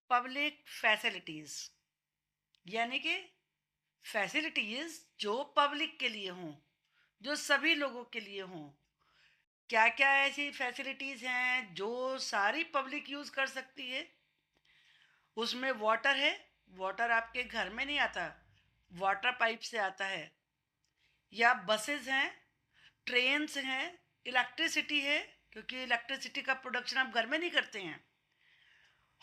Public facilities, यानी कि facilities जो पब्लिक के लिए हों, जो सभी लोगों के लिए हों। क्या क्या ऐसी फैसिलिटीज हैं जो सारी पब्लिक यूज कर सकती है? उसमें वाटर है। वाटर आपके घर में नहीं आता, वाटर पाइप से आता है। या बसेस हैं, ट्रेन्स हैं, इलेक्ट्रिसिटी है, क्योंकि इलेक्ट्रिसिटी का प्रोडक्शन आप घर में नहीं करते हैं।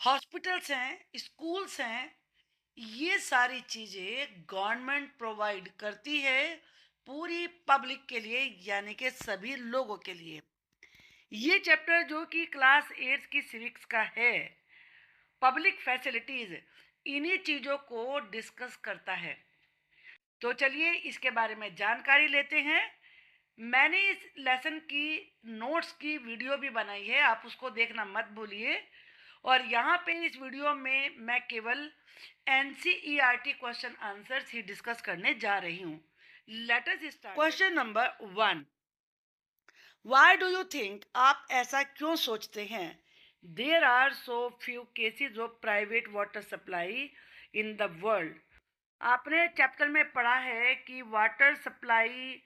हॉस्पिटल्स हैं, स्कूल्स हैं। ये सारी चीज़ें गवर्नमेंट प्रोवाइड करती है पूरी पब्लिक के लिए, यानी कि सभी लोगों के लिए। ये चैप्टर जो कि क्लास 8 की सिविक्स का है, पब्लिक फैसिलिटीज, इन्हीं चीज़ों को डिस्कस करता है। तो चलिए इसके बारे में जानकारी लेते हैं। मैंने इस लेसन की नोट्स की वीडियो भी बनाई है, आप उसको देखना मत भूलिए। और यहाँ पे इस वीडियो में मैं केवल एनसीईआरटी क्वेश्चन आंसर्स ही डिस्कस करने जा रही हूँ। Let us start. Question number 1, why do you think, आप ऐसा क्यों सोचते हैं, there are so few cases of private water supply in the world. आपने चैप्टर में पढ़ा है कि वाटर सप्लाई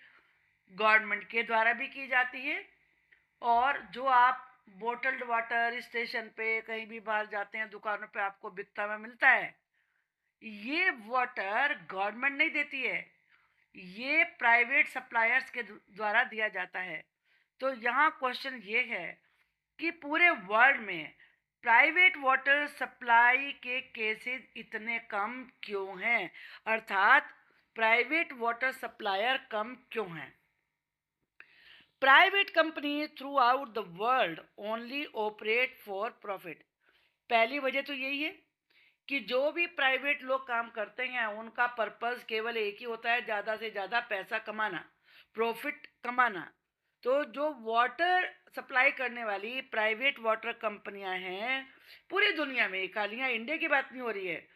गवर्नमेंट के द्वारा भी की जाती है, और जो आप बोटल्ड वाटर स्टेशन पे कहीं भी बाहर जाते हैं, दुकानों पे आपको बिकता हुआ मिलता है, ये वाटर गवर्नमेंट नहीं देती है, ये प्राइवेट सप्लायर्स के द्वारा दिया जाता है। तो यहाँ क्वेश्चन ये है कि पूरे वर्ल्ड में प्राइवेट वाटर सप्लाई के केसेस इतने कम क्यों हैं, अर्थात प्राइवेट वाटर सप्लायर कम क्यों हैं। Private company through out the world only operate for profit. पहली वजह तो यही है कि जो भी प्राइवेट लोग काम करते हैं उनका पर्पस केवल एक ही होता है, ज़्यादा से ज़्यादा पैसा कमाना, प्रॉफिट कमाना। तो जो वाटर सप्लाई करने वाली प्राइवेट वाटर कंपनियां हैं पूरी दुनिया में, खाली यहाँ इंडिया की बात नहीं हो रही है,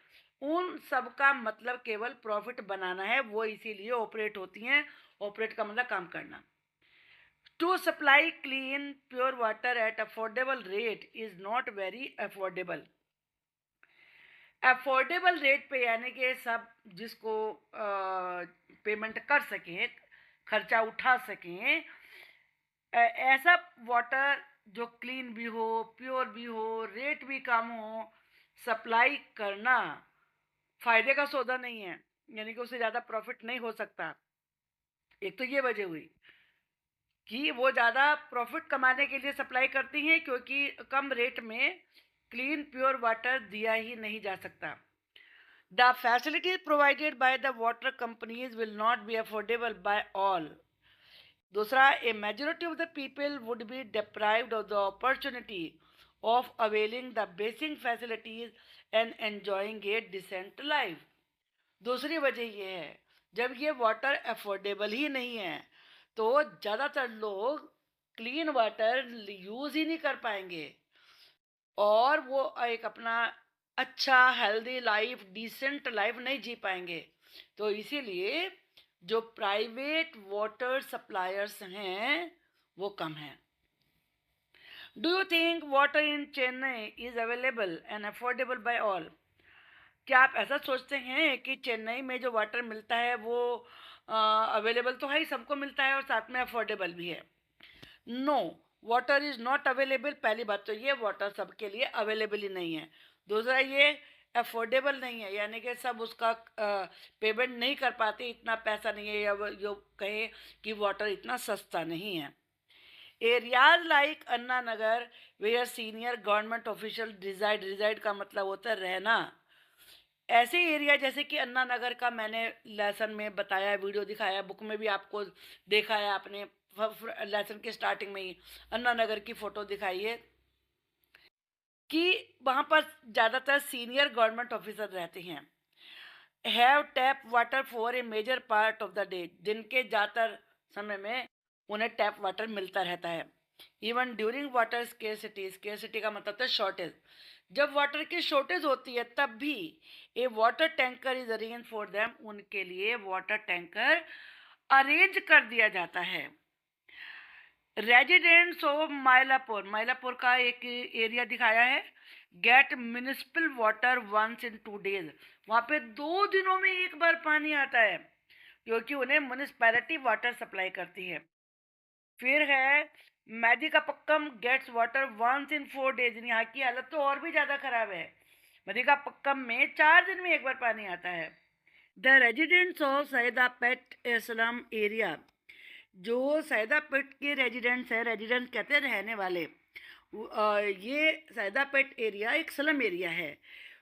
उन सब का मतलब केवल प्रॉफिट बनाना है, वो इसीलिए ऑपरेट होती हैं। ऑपरेट का मतलब काम करना। To supply clean pure water at affordable rate is not very affordable. Affordable rate पे यानी कि सब जिसको पेमेंट कर सकें, खर्चा उठा सकें, ऐसा वाटर जो क्लीन भी हो, प्योर भी हो, रेट भी कम हो, सप्लाई करना फायदे का सौदा नहीं है, यानी कि उससे ज़्यादा प्रॉफिट नहीं हो सकता। एक तो ये वजह हुई कि वो ज़्यादा प्रॉफिट कमाने के लिए सप्लाई करती हैं, क्योंकि कम रेट में क्लीन प्योर वाटर दिया ही नहीं जा सकता। The facilities provided by the water companies will not be affordable by all. दूसरा, a majority of the people would be deprived of the opportunity of availing the basic facilities and enjoying a decent life. दूसरी वजह यह है, जब ये water affordable ही नहीं है तो ज़्यादातर लोग क्लीन वाटर यूज़ ही नहीं कर पाएंगे, और वो एक अपना अच्छा हेल्दी लाइफ, डिसेंट लाइफ नहीं जी पाएंगे। तो इसीलिए जो प्राइवेट वाटर सप्लायर्स हैं वो कम हैं। Do you think water in Chennai is available and affordable by all. क्या आप ऐसा सोचते हैं कि चेन्नई में जो वाटर मिलता है वो अवेलेबल तो है ही, सबको मिलता है और साथ में अफोर्डेबल भी है? No, water is not available. पहली बात तो ये, वाटर सबके लिए अवेलेबल ही नहीं है। दूसरा, ये अफोर्डेबल नहीं है, यानी कि सब उसका पेमेंट नहीं कर पाते, इतना पैसा नहीं है, या जो कहें कि वाटर इतना सस्ता नहीं है। Areas like Anna Nagar where senior government official reside का मतलब होता है रहना। ऐसे एरिया जैसे कि अन्ना नगर का मैंने लेसन में बताया, वीडियो दिखाया, बुक में भी आपको देखा है आपने, लेसन के स्टार्टिंग में ही अन्ना नगर की फ़ोटो दिखाई है कि वहाँ पर ज़्यादातर सीनियर गवर्नमेंट ऑफिसर रहते हैं। Have tap water for a major part of the day, दिन के ज़्यादातर समय में उन्हें टैप वाटर मिलता रहता है। इवन ड्यूरिंग वाटर स्केर्सिटी का मतलब है शॉर्टेज, जब वाटर की शॉर्टेज होती है तब भी a water tanker is arrange for them, उनके लिए वाटर टैंकर अरेंज कर दिया जाता है। रेजिडेंट्स ऑफ माइलापुर का एक एरिया दिखाया है, get municipal water once in 2 days। वहाँ पे 2 दिनों में एक बार पानी आता है, क्योंकि उन्हें म्यूनिसपैलिटी वाटर सप्लाई करती है। फिर है Medikapakkam gets water once in 4 days। यहाँ की हालत तो और भी ज़्यादा खराब है। मेदिकापक्कम में 4 दिन में एक बार पानी आता है। The residents of Saidapet slum area, जो सैदापेट के रेजिडेंट्स हैं, रेजिडेंट्स कहते हैं रहने वाले, ये सैदापेट एरिया एक स्लम एरिया है।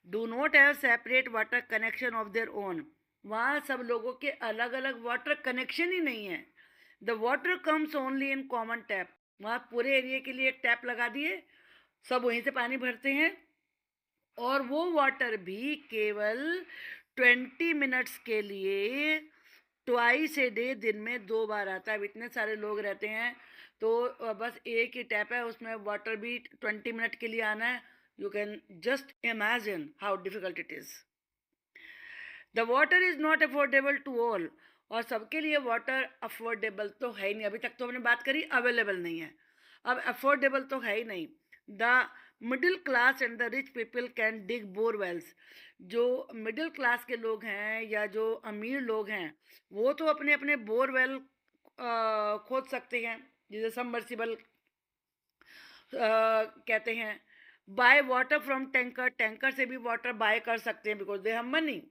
Do not have separate water connection of their own. वहाँ सब लोगों के अलग अलग वाटर कनेक्शन ही नहीं है। The water comes only in common tap. वहाँ पूरे एरिया के लिए एक टैप लगा दिए, सब वहीं से पानी भरते हैं, और वो वाटर भी केवल 20 मिनट्स के लिए ट्वाइस ए डे, दिन में 2 बार आता है। अब इतने सारे लोग रहते हैं तो बस एक ही टैप है, उसमें वाटर भी 20 मिनट के लिए आना है। You can just imagine how difficult it is. The water is not affordable to all. और सबके लिए वाटर अफोर्डेबल तो है ही नहीं। अभी तक तो हमने बात करी अवेलेबल नहीं है, अब अफोर्डेबल तो है ही नहीं। The middle class and the rich people can dig borewells. जो मिडिल क्लास के लोग हैं या जो अमीर लोग हैं, वो तो अपने अपने बोरवेल खोद सकते हैं, जिसे सबमर्सिबल कहते हैं। Buy water from tanker, tanker से भी वाटर बाय कर सकते हैं, बिकॉज दे हैव मनी।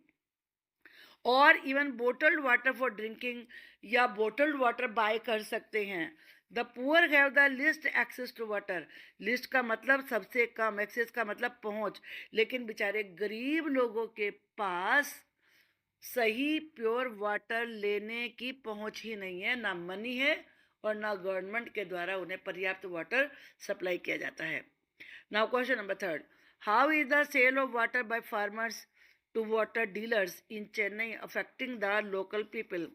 और even bottled water for drinking, या बोटल्ड वाटर बाय कर सकते हैं। The poor have the least access to water. Least का मतलब सबसे कम, एक्सेस का मतलब पहुंच। लेकिन बेचारे गरीब लोगों के पास सही प्योर वाटर लेने की पहुंच ही नहीं है, ना मनी है और ना गवर्नमेंट के द्वारा उन्हें पर्याप्त वाटर सप्लाई किया जाता है। Now question number 3, how is the sale of water by farmers to water dealers in Chennai affecting the local people.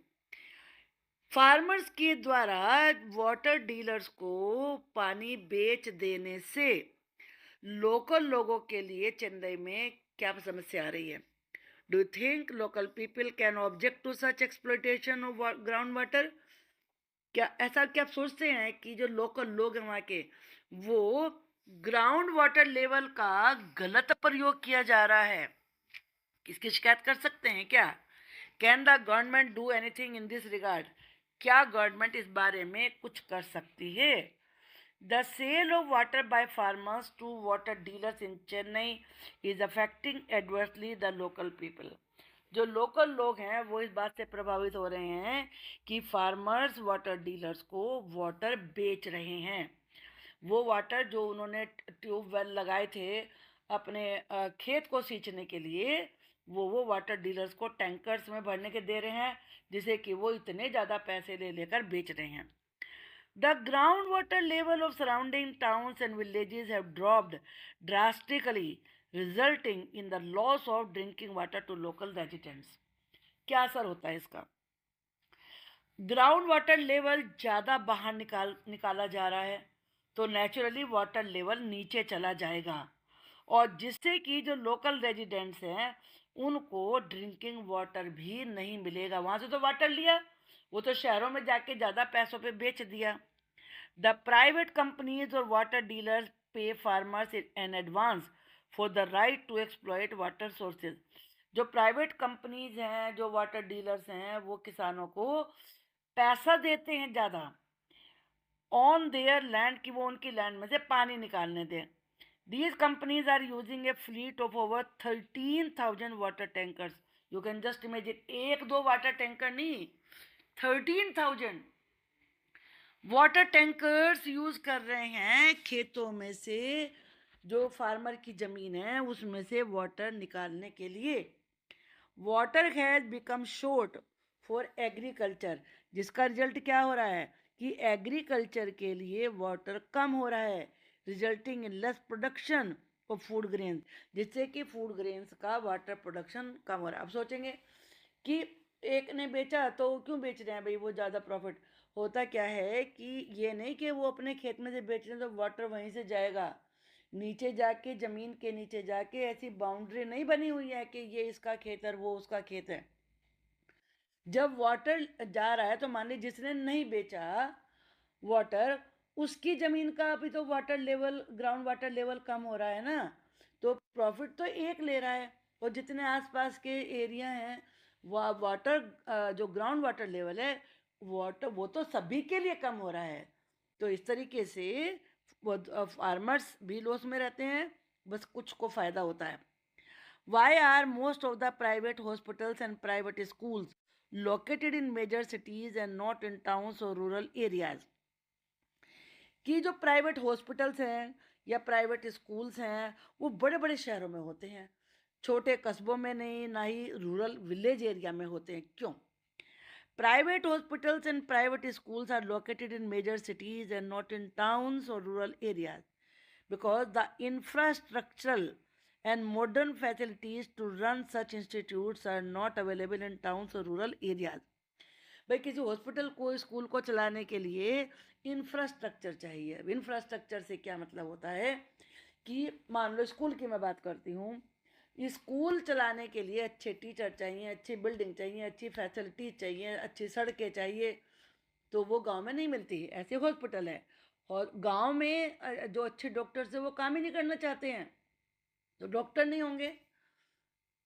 Farmers के द्वारा वाटर डीलर्स को पानी बेच देने से लोकल लोगों के लिए चेन्नई में क्या समस्या आ रही है? Do you think local people can object to such exploitation of ground water? क्या ऐसा क्या आप सोचते हैं कि जो लोकल लोग हैं वहाँ के, वो ग्राउंड वाटर लेवल का गलत प्रयोग किया जा रहा है, इसकी शिकायत कर सकते हैं क्या? Can the government do anything in this regard? क्या गवर्नमेंट इस बारे में कुछ कर सकती है? The sale of water by farmers to water dealers in Chennai is affecting adversely the local people. जो लोकल लोग हैं वो इस बात से प्रभावित हो रहे हैं कि फार्मर्स वाटर डीलर्स को वाटर बेच रहे हैं। वो वाटर जो उन्होंने ट्यूबवेल लगाए थे अपने खेत को सींचने के लिए, वो वाटर डीलर्स को टैंकर्स में भरने के दे रहे हैं, जिसे कि वो इतने ज़्यादा पैसे ले लेकर बेच रहे हैं। The ground water level of surrounding towns and villages have dropped drastically, resulting in the loss of drinking water to local residents. क्या असर होता है इसका? ग्राउंड वाटर लेवल ज़्यादा बाहर निकाला जा रहा है, तो नेचुरली वाटर लेवल नीचे चला जाएगा, और जिससे कि जो लोकल रेजिडेंट्स हैं उनको ड्रिंकिंग वाटर भी नहीं मिलेगा। वहाँ से तो वाटर लिया, वो तो शहरों में जाके ज़्यादा पैसों पे बेच दिया। द प्राइवेट कंपनीज और water dealers pay farmers in advance for the right to exploit water sources. जो प्राइवेट कंपनीज हैं, जो वाटर डीलर्स हैं, वो किसानों को पैसा देते हैं ज़्यादा ऑन देयर लैंड, कि वो उनकी लैंड में से पानी निकालने दें। These companies are using a fleet of over 13,000 water tankers. You can just imagine, एक दो वाटर टैंकर नहीं, 13,000 वाटर टैंकर्स यूज कर रहे हैं खेतों में से, जो फार्मर की जमीन है उसमें से वाटर निकालने के लिए। Water has become short for agriculture, जिसका रिजल्ट क्या हो रहा है कि एग्रीकल्चर के लिए वाटर कम हो रहा है, resulting in less production of food grains, जिससे कि फूड ग्रेन्स का वाटर प्रोडक्शन कम हो रहा है। अब सोचेंगे कि एक ने बेचा तो क्यों बेच रहे हैं भाई, वो ज़्यादा प्रॉफिट। होता क्या है कि ये नहीं कि वो अपने खेत में से बेच रहे हैं तो वाटर वहीं से जाएगा, नीचे जाके, ज़मीन के नीचे जाके ऐसी बाउंड्री नहीं बनी हुई है कि ये इसका खेत है वो उसका खेत है। जब वाटर जा रहा है तो मान लीजिए जिसने नहीं बेचा वाटर, उसकी ज़मीन का अभी तो water level, ground water level कम हो रहा है ना, तो प्रॉफिट तो एक ले रहा है, और जितने आसपास के एरिया हैं वाटर जो ग्राउंड वाटर लेवल है वाटर वो तो सभी के लिए कम हो रहा है। तो इस तरीके से वो फार्मर्स भी लॉस में रहते हैं, बस कुछ को फ़ायदा होता है। Why are most of the private hospitals and private schools located in major cities and not in towns or rural areas? कि जो प्राइवेट हॉस्पिटल्स हैं या प्राइवेट स्कूल्स हैं वो बड़े बड़े शहरों में होते हैं, छोटे कस्बों में नहीं, ना ही रूरल विलेज एरिया में होते हैं। क्यों? Private hospitals and private schools are located in major cities and not in towns or rural areas because the infrastructural and modern facilities to run such institutes are not available in towns or rural areas. भाई किसी hospital को, school को चलाने के लिए infrastructure चाहिए। Infrastructure से क्या मतलब होता है कि मान लो स्कूल की मैं बात करती हूँ, स्कूल चलाने के लिए अच्छे टीचर चाहिए, अच्छी बिल्डिंग चाहिए, अच्छी फैसिलिटीज चाहिए, अच्छी सड़कें चाहिए, तो वो गांव में नहीं मिलती। ऐसे हॉस्पिटल है और गांव में जो अच्छे डॉक्टर्स है वो काम ही नहीं करना चाहते हैं, तो डॉक्टर नहीं होंगे,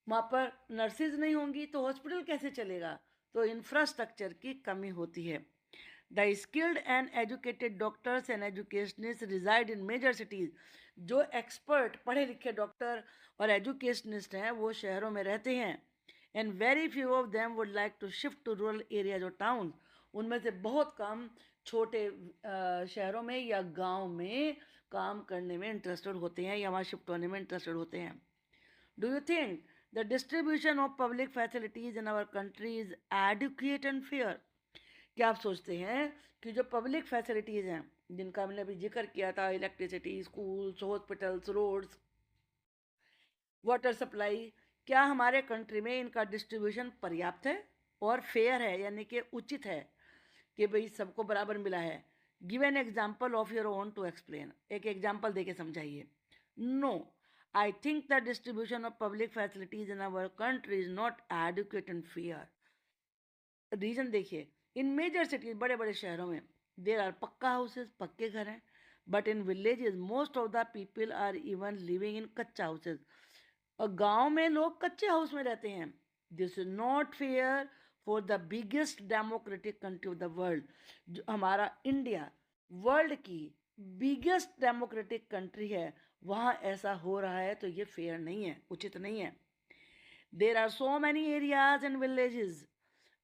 वहाँ पर नर्सेज नहीं होंगी, तो हॉस्पिटल कैसे चलेगा? तो इंफ्रास्ट्रक्चर की कमी होती है। The skilled and educated doctors and educationist reside in major cities. जो एक्सपर्ट पढ़े लिखे डॉक्टर और एजुकेशनिस्ट हैं वो शहरों में रहते हैं। And very few of them would like to shift to rural areas और टाउन। उनमें से बहुत कम छोटे शहरों में या गांव में काम करने में इंटरेस्टेड होते हैं या वहाँ शिफ्ट होने में इंटरेस्टेड होते हैं। Do you think the distribution of public facilities in our country is adequate and fair? क्या आप सोचते हैं कि जो पब्लिक फैसिलिटीज़ हैं जिनका हमने अभी जिक्र किया था, electricity, schools, hospitals, roads, water supply, क्या हमारे कंट्री में इनका डिस्ट्रीब्यूशन पर्याप्त है और फेयर है, यानी कि उचित है कि भाई सबको बराबर मिला है? Give an example of your own to explain. एक एग्जाम्पल देके समझाइए। No, I think the distribution of public facilities in our country is not adequate and fair. Reason देखिए, इन मेजर सिटीज, बड़े बड़े शहरों में देर आर पक्का houses, पक्के घर हैं, but in villages most of the people are even living in kachcha houses. और गांव में लोग कच्चे हाउस में रहते हैं। This is not fair for the biggest democratic country of the world. जो हमारा इंडिया वर्ल्ड की बिगेस्ट डेमोक्रेटिक कंट्री है, वहाँ ऐसा हो रहा है, तो ये फेयर नहीं है, उचित नहीं है। There are so many areas and villages.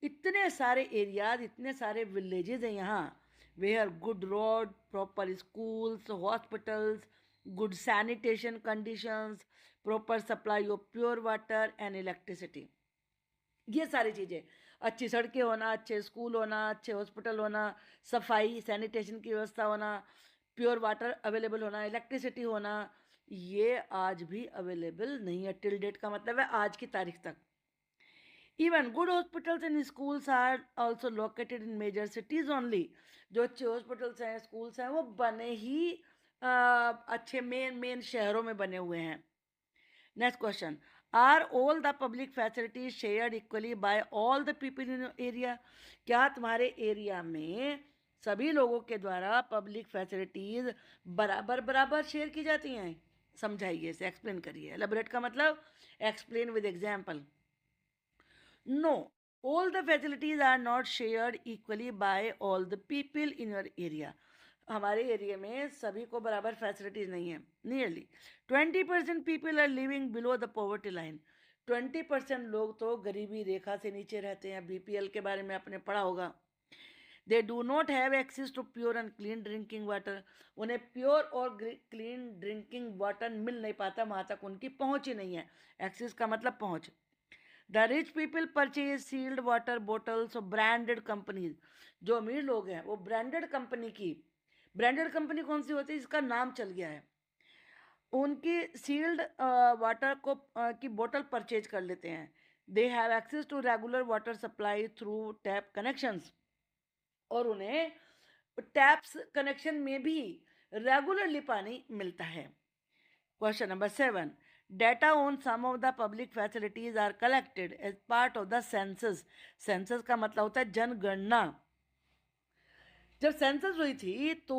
इतने सारे एरियाज, इतने सारे विलेजेस हैं यहाँ, where good road, proper schools, hospitals, good sanitation conditions, proper supply of pure water and electricity. ये सारी चीज़ें, अच्छी सड़कें होना, अच्छे स्कूल होना, अच्छे हॉस्पिटल होना, सफाई सैनिटेशन की व्यवस्था होना, प्योर वाटर अवेलेबल होना, इलेक्ट्रिसिटी होना, ये आज भी अवेलेबल नहीं है। टिल डेट का मतलब है आज की तारीख तक। Even good hospitals and schools are also located in major cities only. जो अच्छे हॉस्पिटल्स हैं, स्कूल्स हैं, वो बने ही अच्छे मेन शहरों में बने हुए हैं। Next question, are all the public facilities shared equally by all the people in area? क्या तुम्हारे एरिया में सभी लोगों के द्वारा पब्लिक फैसिलिटीज बराबर बराबर शेयर की जाती हैं? समझाइए इसे, एक्सप्लेन करिए। एलेबोरेट का मतलब explain with example. No, all the facilities are not shared equally by all the people in your area. हमारे एरिया में सभी को बराबर फैसिलिटीज नहीं है। Nearly 20% people are living below the poverty line. 20% लोग तो गरीबी रेखा से नीचे रहते हैं। बीपीएल के बारे में आपने पढ़ा होगा। They do not have access to pure and clean drinking water. उन्हें प्योर और क्लीन ड्रिंकिंग वाटर मिल नहीं पाता, वहाँ तक उनकी पहुँच ही नहीं है। एक्सेस का मतलब पहुँच। The rich people purchase sealed water bottles of branded companies. जो अमीर लोग हैं वो ब्रांडेड कंपनी की, ब्रांडेड कंपनी कौन सी होती है जिसका नाम चल गया है, उनकी सील्ड वाटर को की बोतल परचेज कर लेते हैं। They have access to regular water supply through tap connections. और उन्हें टैप्स कनेक्शन में भी रेगुलरली पानी मिलता है। Question number 7, data on some of the public facilities are collected as part of the census। Census का मतलब होता है जनगणना। जब सेंसस हुई थी तो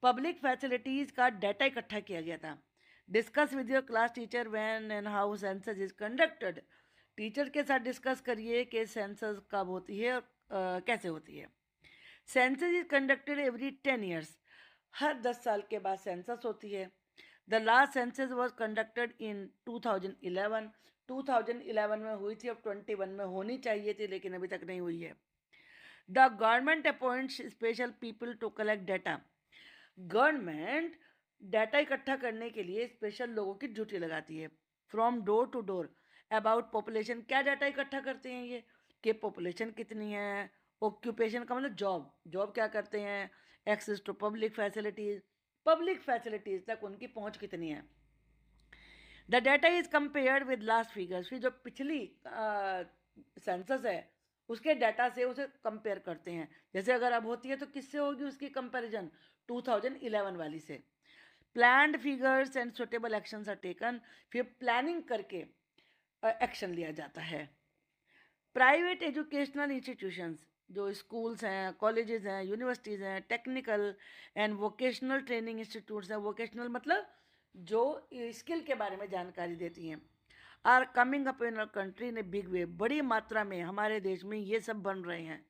पब्लिक फैसिलिटीज़ का डाटा इकट्ठा किया गया था। Discuss with your class teacher when and how census is conducted. Teacher के साथ डिस्कस करिए कि सेंसस कब होती है और कैसे होती है। Census is conducted every 10 years. हर 10 साल के बाद सेंसस होती है। The last census was conducted in 2011। 2011 में हुई थी, अब 21 में होनी चाहिए थी, लेकिन अभी तक नहीं हुई है। The government appoints special people to collect data. Government data इकट्ठा करने के लिए स्पेशल लोगों की ड्यूटी लगाती है। From door to door about population. क्या डाटा इकट्ठा करते हैं ये, कि पॉपुलेशन कितनी है, ऑक्यूपेशन का मतलब जॉब, जॉब क्या करते हैं, access to public facilities, public facilities तक उनकी पहुंच कितनी है। The data is compared with last figures. फिर जो पिछली सेंसस है उसके डाटा से उसे कंपेयर करते हैं। जैसे अगर अब होती है तो किससे होगी उसकी कंपैरिजन, 2011 वाली से। Planned figures and suitable actions are taken. फिर प्लानिंग करके एक्शन लिया जाता है। प्राइवेट एजुकेशनल इंस्टीट्यूशंस, जो स्कूल्स हैं, कॉलेजेस हैं, यूनिवर्सिटीज़ हैं, technical and vocational training institutes हैं। वोकेशनल मतलब जो स्किल के बारे में जानकारी देती हैं। Are coming up in our country in a big way. बड़ी मात्रा में हमारे देश में ये सब बन रहे हैं।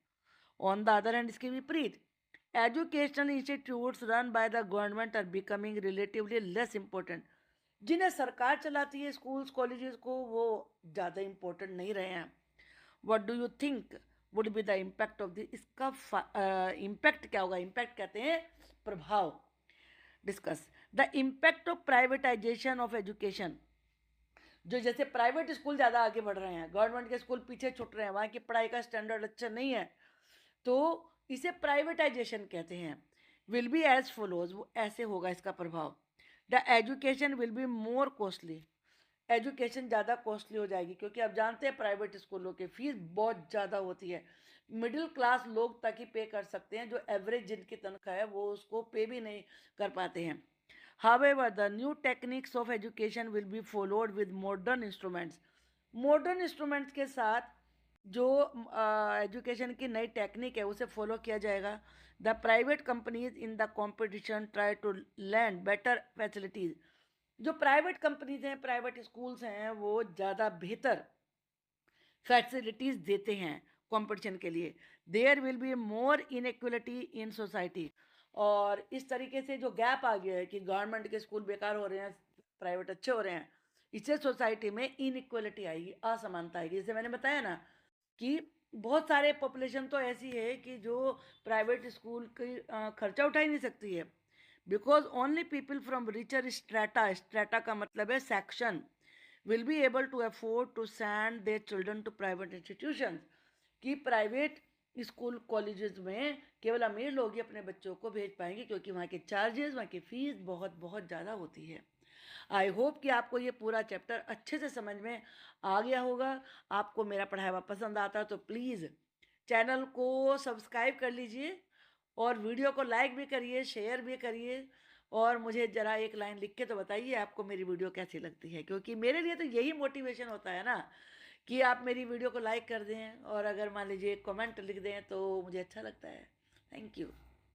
ऑन द अदर हैंड, इसके विपरीत educational institutes run by the government are becoming relatively less important. जिन्हें सरकार चलाती है स्कूल्स कॉलेजेस को, वो ज़्यादा इम्पोर्टेंट नहीं रहे हैं। What do you think would be the impact of this. इसका इम्पैक्ट क्या होगा, इम्पैक्ट कहते हैं प्रभाव। Discuss the impact of privatisation of education. जो जैसे प्राइवेट स्कूल ज़्यादा आगे बढ़ रहे हैं, गवर्नमेंट के स्कूल पीछे छूट रहे हैं, वहाँ की पढ़ाई का स्टैंडर्ड अच्छा नहीं है, तो इसे प्राइवेटाइजेशन कहते हैं। विल बी एज फॉलोज, वो ऐसे होगा इसका प्रभाव। The education will be more costly. Education ज़्यादा कॉस्टली हो जाएगी, क्योंकि आप जानते हैं प्राइवेट स्कूलों की फीस बहुत ज़्यादा होती है। मिडिल क्लास लोग तक ही पे कर सकते हैं, जो एवरेज जिनकी तनख्वाह है वो उसको पे भी नहीं कर पाते हैं। However, the new techniques of education will be followed with modern instruments. Modern instruments के साथ जो एजुकेशन की नई टेक्निक है उसे फॉलो किया जाएगा। The private companies in the competition try to land better facilities. जो प्राइवेट कंपनीज हैं, प्राइवेट स्कूल्स हैं, वो ज़्यादा बेहतर फैसिलिटीज़ देते हैं कंपटीशन के लिए। There will be more inequality in society. और इस तरीके से जो गैप आ गया है कि गवर्नमेंट के स्कूल बेकार हो रहे हैं, प्राइवेट अच्छे हो रहे हैं, इससे सोसाइटी में इनइक्वलिटी आएगी, असमानता आएगी। जैसे मैंने बताया ना कि बहुत सारे पॉपुलेशन तो ऐसी है कि जो प्राइवेट स्कूल की खर्चा उठा ही नहीं सकती है। Because only people from richer strata, strata का मतलब है section, will be able to afford to send their children to private institutions। कि प्राइवेट स्कूल कॉलेजेस में केवल अमीर लोग ही अपने बच्चों को भेज पाएंगे, क्योंकि वहाँ के चार्जेस, वहाँ की फ़ीस बहुत बहुत ज़्यादा होती है। आई होप कि आपको ये पूरा चैप्टर अच्छे से समझ में आ गया होगा। आपको मेरा पढ़ाया हुआ पसंद आता है तो प्लीज़ चैनल को सब्सक्राइब कर लीजिए, और वीडियो को लाइक भी करिए, शेयर भी करिए, और मुझे ज़रा एक लाइन लिख के तो बताइए आपको मेरी वीडियो कैसी लगती है, क्योंकि मेरे लिए तो यही मोटिवेशन होता है ना कि आप मेरी वीडियो को लाइक कर दें, और अगर मान लीजिए कमेंट लिख दें तो मुझे अच्छा लगता है। Thank you.